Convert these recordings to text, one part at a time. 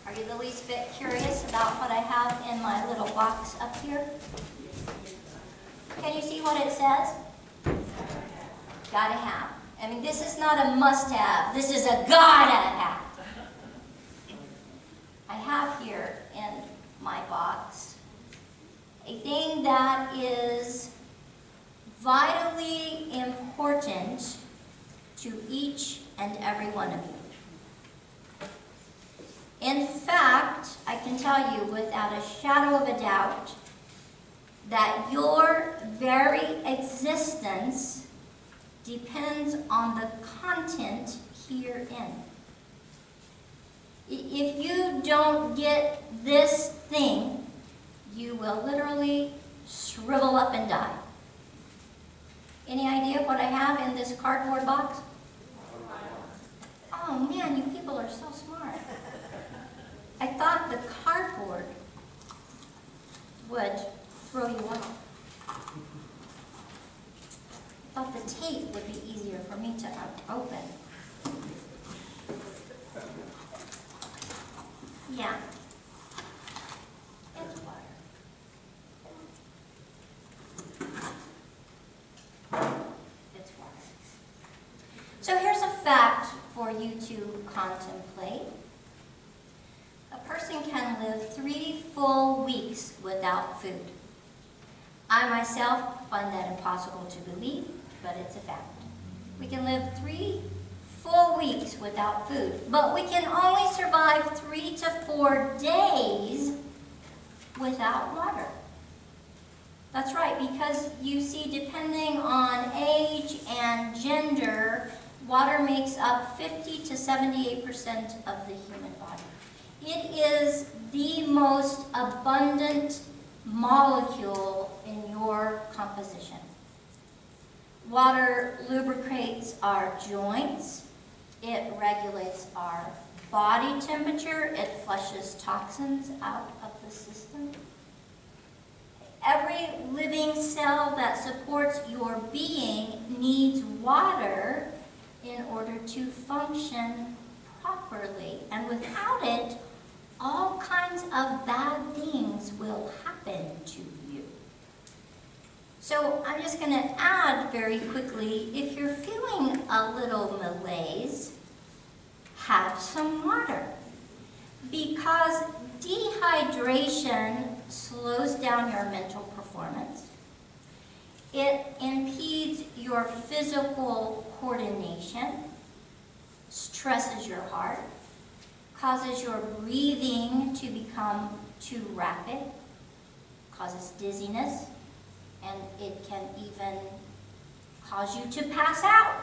Are you the least bit curious about what I have in my little box up here? Can you see what it says? Gotta have. I mean, this is not a must-have. This is a gotta have. I have here in my box a thing that is vitally important to each and every one of you. In fact, I can tell you without a shadow of a doubt that your very existence depends on the content herein. If you don't get this thing, you will literally shrivel up and die. Any idea what I have in this cardboard box? Oh man, you people are so smart. I thought the cardboard would throw you off. I thought the tape would be easier for me to open. Yeah. It's water. It's water. So here's a fact for you to contemplate. A person can live 3 full weeks without food. I myself find that impossible to believe, but it's a fact. We can live 3 full weeks without food, but we can only survive 3 to 4 days without water. That's right, because you see, depending on age and gender, water makes up 50 to 78% of the human body. It is the most abundant molecule in your composition. Water lubricates our joints. It regulates our body temperature. It flushes toxins out of the system. Every living cell that supports your being needs water in order to function properly. And without it, all kinds of bad things will happen to you. So I'm just going to add very quickly, if you're feeling a little malaise, have some water. Because dehydration slows down your mental performance. It impedes your physical coordination, stresses your heart, causes your breathing to become too rapid, causes dizziness, and it can even cause you to pass out.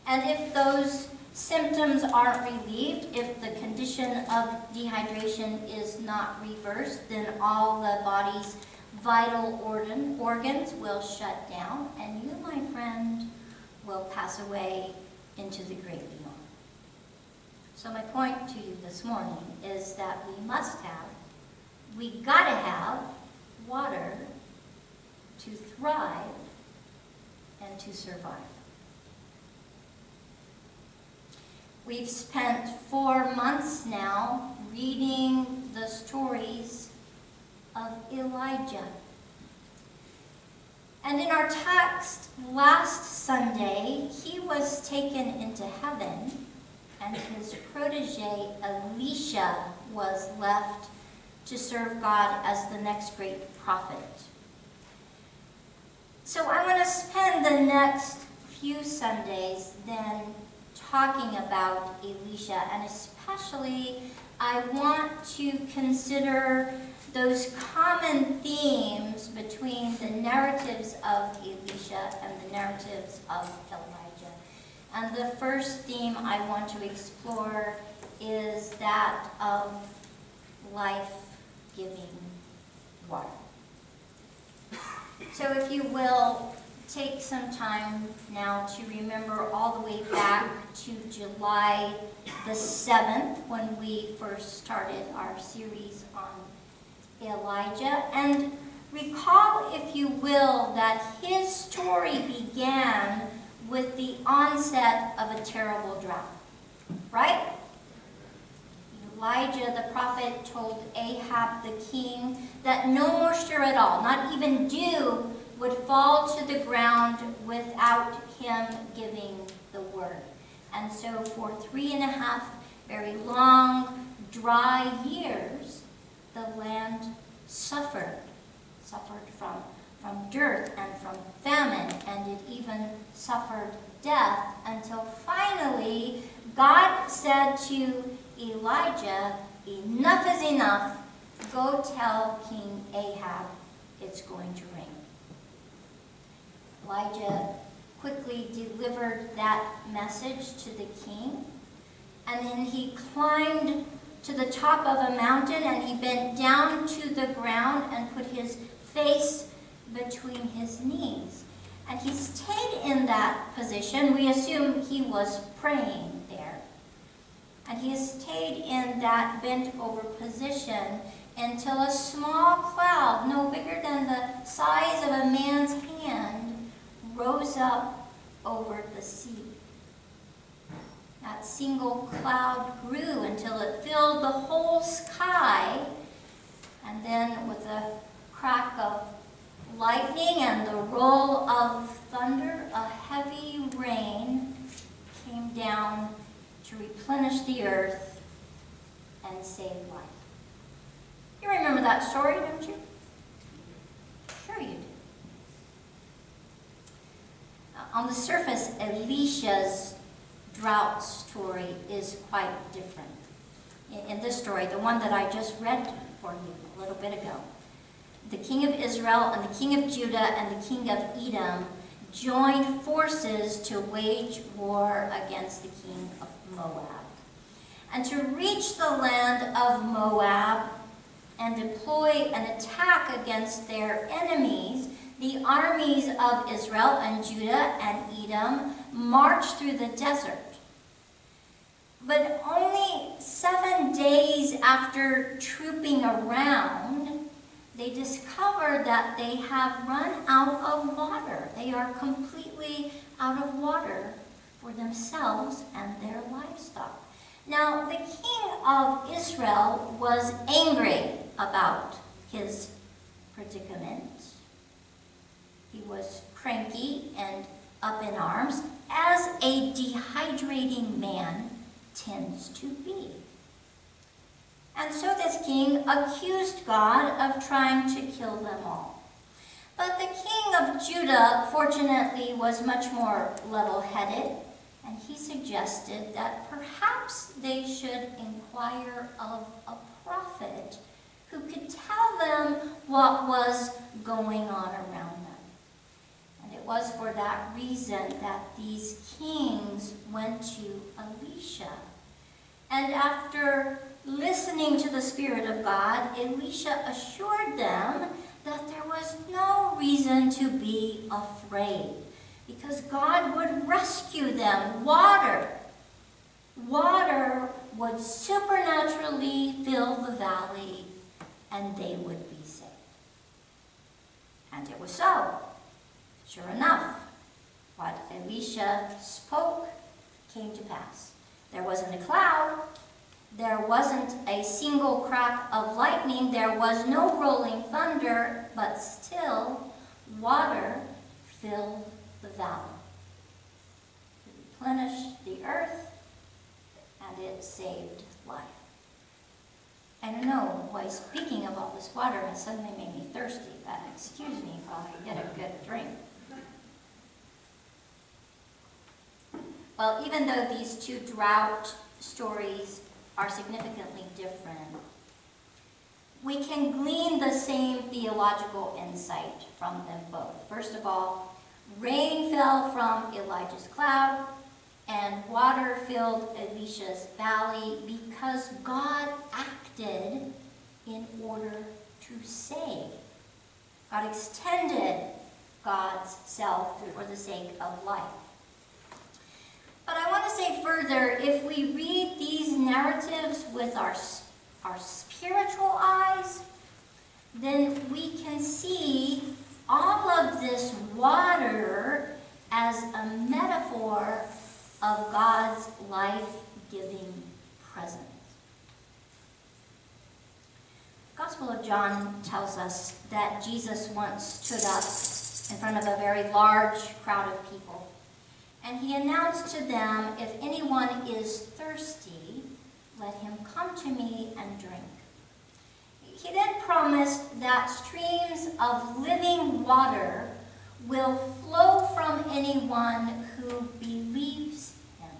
And if those symptoms aren't relieved, if the condition of dehydration is not reversed, then all the body's vital organs will shut down, and you, my friend, will pass away into the great beyond. So my point to you this morning is that we gotta have water to thrive and to survive. We've spent 4 months now reading the stories of Elijah. And in our text last Sunday, he was taken into heaven, and his protege Elisha was left to serve God as the next great prophet. So I want to spend the next few Sundays then talking about Elisha, and especially I want to consider those common themes between the narratives of Elisha and the narratives of Elijah. And the first theme I want to explore is that of life-giving water. So if you will, take some time now to remember all the way back to July the 7th when we first started our series on Elijah, and recall, if you will, that his story began with the onset of a terrible drought, right? Elijah the prophet told Ahab the king that no moisture at all, not even dew, would fall to the ground without him giving the word. And so for 3.5 very long, dry years, the land suffered from dearth and from famine, and it even suffered death, until finally God said to Elijah, "Enough is enough. Go tell King Ahab it's going to rain." Elijah quickly delivered that message to the king, and then he climbed to the top of a mountain and he bent down to the ground and put his face between his knees. And he stayed in that position. We assume he was praying there. And he stayed in that bent over position until a small cloud, no bigger than the size of a man's hand, rose up over the sea. That single cloud grew until it filled the whole sky, and then with a crack of lightning and the roll of thunder, a heavy rain came down to replenish the earth and save life. You remember that story, don't you? Sure you do. On the surface, Elisha's drought story is quite different. In this story, the one that I just read for you a little bit ago, the king of Israel and the king of Judah and the king of Edom joined forces to wage war against the king of Moab. And to reach the land of Moab and deploy an attack against their enemies, the armies of Israel and Judah and Edom marched through the desert. But only 7 days after trooping around, they discovered that they have run out of water. They are completely out of water for themselves and their livestock. Now, the king of Israel was angry about his predicament. He was cranky and up in arms, as a dehydrating man tends to be. And so this king accused God of trying to kill them all. But the king of Judah, fortunately, was much more level-headed, and he suggested that perhaps they should inquire of a prophet who could tell them what was going on around them. And it was for that reason that these kings went to Elisha. And after listening to the Spirit of God, Elisha assured them that there was no reason to be afraid, because God would rescue them. Water would supernaturally fill the valley, and they would be saved. And it was so. Sure enough, what Elisha spoke came to pass. There wasn't a cloud. There wasn't a single crack of lightning. There was no rolling thunder, but still water filled the valley. It replenished the earth, and it saved life. I don't know why speaking of all this water has suddenly made me thirsty, but excuse me while I get a good drink. Well, even though these two drought stories are significantly different, we can glean the same theological insight from them both. First of all, rain fell from Elijah's cloud, and water filled Elisha's valley because God acted in order to save. God extended God's self for the sake of life. But I want to say further, if we read these narratives with our spiritual eyes, then we can see all of this water as a metaphor of God's life-giving presence. Gospel of John tells us that Jesus once stood up in front of a very large crowd of people, and he announced to them, "If anyone is thirsty, let him come to me and drink." He then promised that streams of living water will flow from anyone who believes him.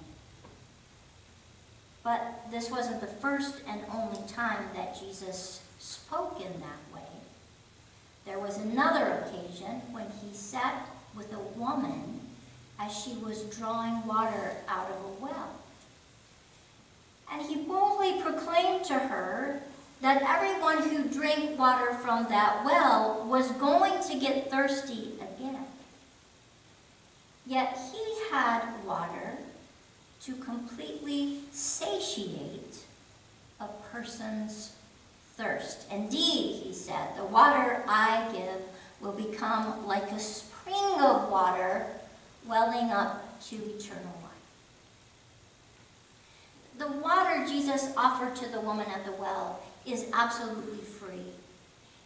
But this wasn't the first and only time that Jesus spoke in that way. There was another occasion when he sat with a woman as she was drawing water out of a well. And he boldly proclaimed to her that everyone who drank water from that well was going to get thirsty again. Yet he had water to completely satiate a person's thirst. "Indeed," he said, "the water I give will become like a spring of water welling up to eternal life." The water Jesus offered to the woman at the well is absolutely free.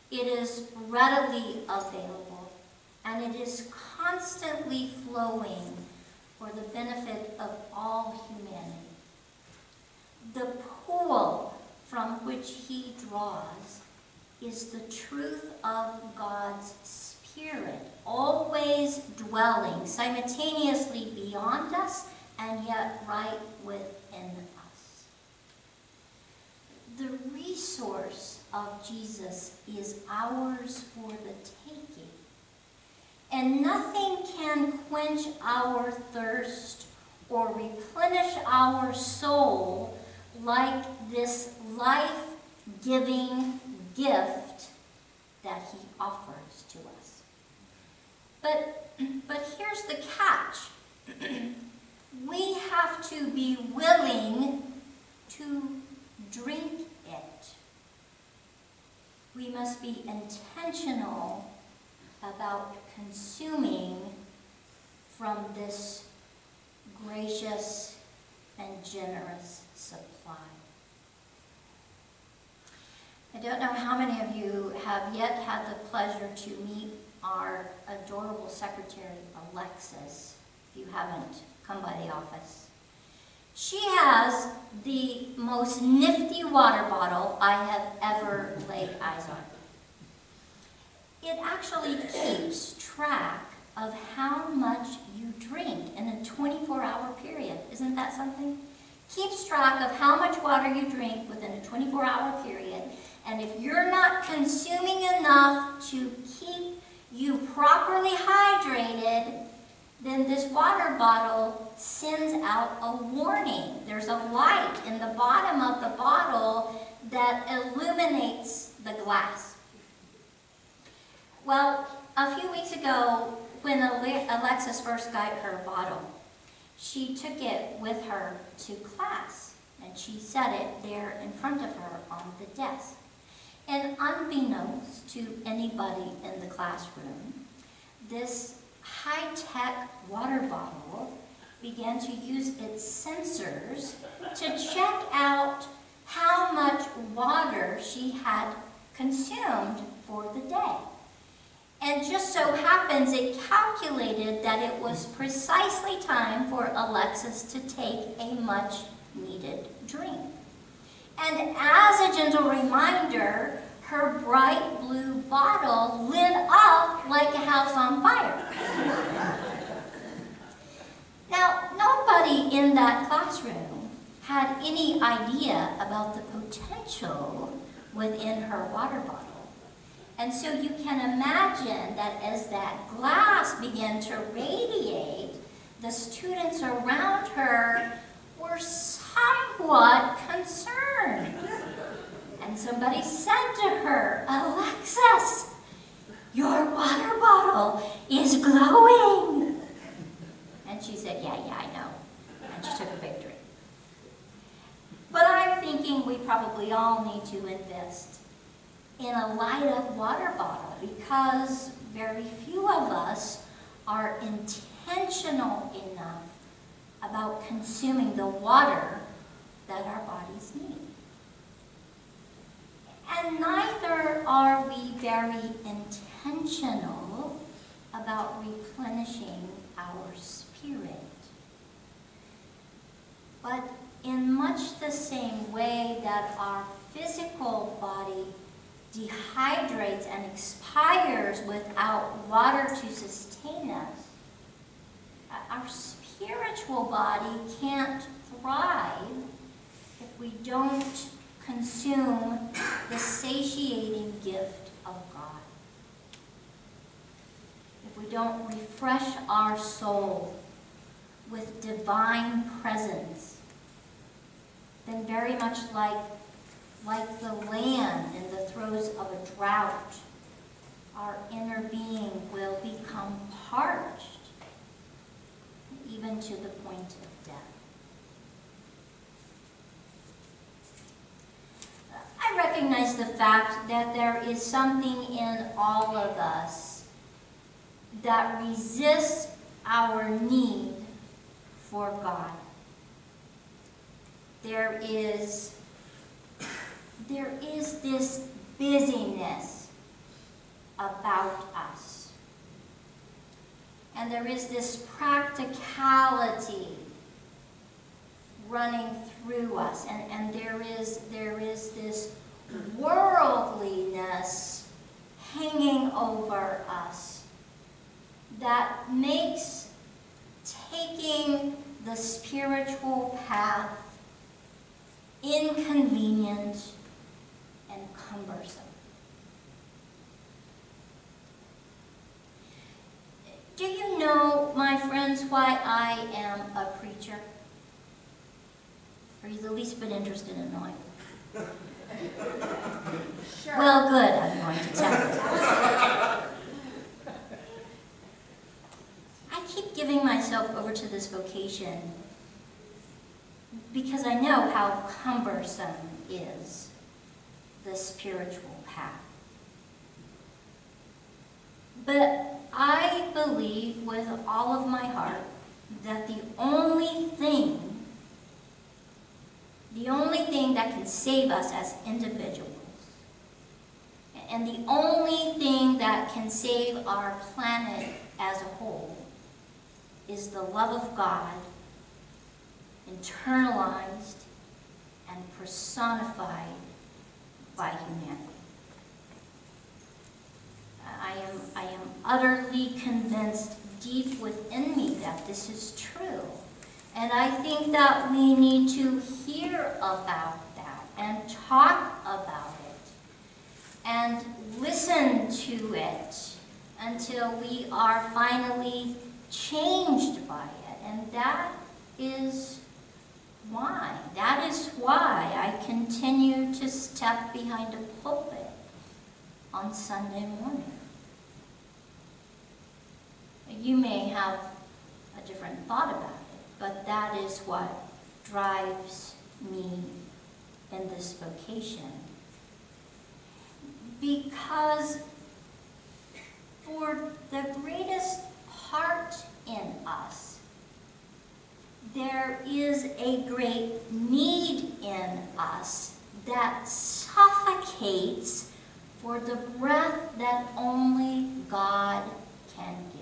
It is readily available, and it is constantly flowing for the benefit of all humanity. The pool from which he draws is the truth of God's Spirit, always dwelling simultaneously beyond us and yet right within us. The resource of Jesus is ours for the taking. And nothing can quench our thirst or replenish our soul like this life-giving gift that he offers to us. But here's the catch. We have to be willing to drink it. We must be intentional about consuming from this gracious and generous supply. I don't know how many of you have yet had the pleasure to meet our adorable secretary, Alexis, if you haven't come by the office. She has the most nifty water bottle I have ever laid eyes on. It actually keeps track of how much you drink in a 24-hour period. Isn't that something? Keeps track of how much water you drink within a 24-hour period. And if you're not consuming enough to keep you properly hydrated, then this water bottle sends out a warning. There's a light in the bottom of the bottle that illuminates the glass. Well, a few weeks ago, when Alexis first got her bottle, she took it with her to class, and she set it there in front of her on the desk. And unbeknownst to anybody in the classroom, this high-tech water bottle began to use its sensors to check out how much water she had consumed for the day. And just so happens it calculated that it was precisely time for Alexis to take a much-needed drink. And as a gentle reminder, her bright blue bottle lit up like a house on fire. Now, nobody in that classroom had any idea about the potential within her water bottle. And so you can imagine that as that glass began to radiate, the students around her were somewhat concerned. And somebody said to her, "Alexis, your water bottle is glowing." And she said, yeah, I know. And she took a big drink. But I'm thinking we probably all need to invest in a light-up water bottle, because very few of us are intentional enough about consuming the water that our bodies need. And neither neither are we very intentional about replenishing our spirit. But in much the same way that our physical body dehydrates and expires without water to sustain us, our spiritual body can't thrive if we don't consume the satiating gift of God. If we don't refresh our soul with divine presence, then very much like the land in the throes of a drought, our inner being will become parched, even to the point of death. I recognize the fact that there is something in all of us that resists our need for God. There is this busyness about us. And there is this practicality running through us. And there is this worldliness hanging over us that makes taking the spiritual path inconvenient and cumbersome. Do you know, my friends, why I am a preacher? Are you the least bit interested in knowing? Sure. Well, good, I'm going to tell you. I keep giving myself over to this vocation because I know how cumbersome is the spiritual path. But I believe with all of my heart that the only thing that can save us as individuals, and the only thing that can save our planet as a whole, is the love of God internalized and personified by humanity. I am utterly convinced deep within me that this is true. And I think that we need to hear about that and talk about it and listen to it until we are finally changed by it. And that is why I continue to step behind a pulpit on Sunday morning. You may have a different thought about it, but that is what drives me in this vocation. Because for the greatest part in us, there is a great need in us that suffocates for the breath that only God can give.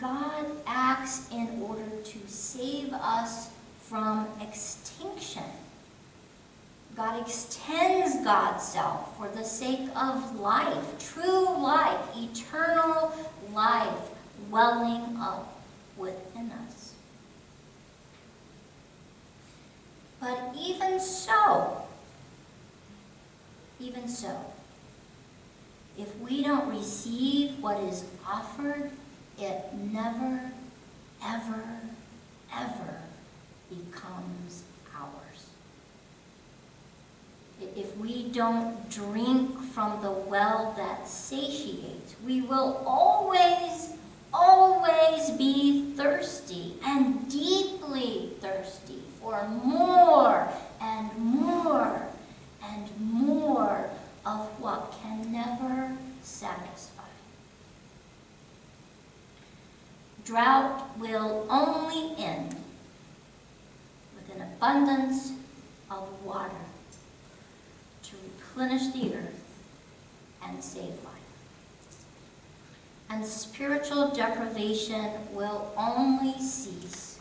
God acts in order to save us from extinction. God extends God's self for the sake of life, true life, eternal life, welling up within us. But even so, if we don't receive what is offered, it never, ever, ever becomes ours. If we don't drink from the well that satiates, we will always, always be thirsty and deeply thirsty for more and more and more of what can never satisfy. Drought will only end with an abundance of water to replenish the earth and save life. And spiritual deprivation will only cease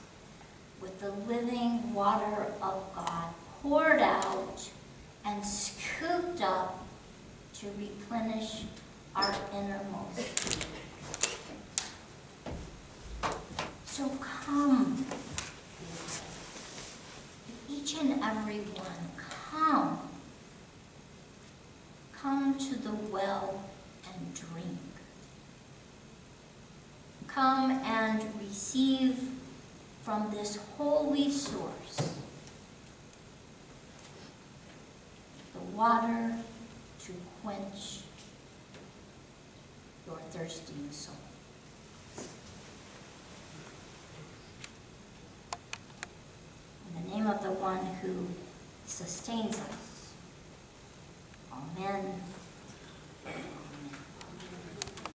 with the living water of God poured out and scooped up to replenish our innermost. So come, each and every one, come. Come to the well and drink. Come and receive from this holy source the water to quench your thirsting soul. In the name of the one who sustains us. Amen.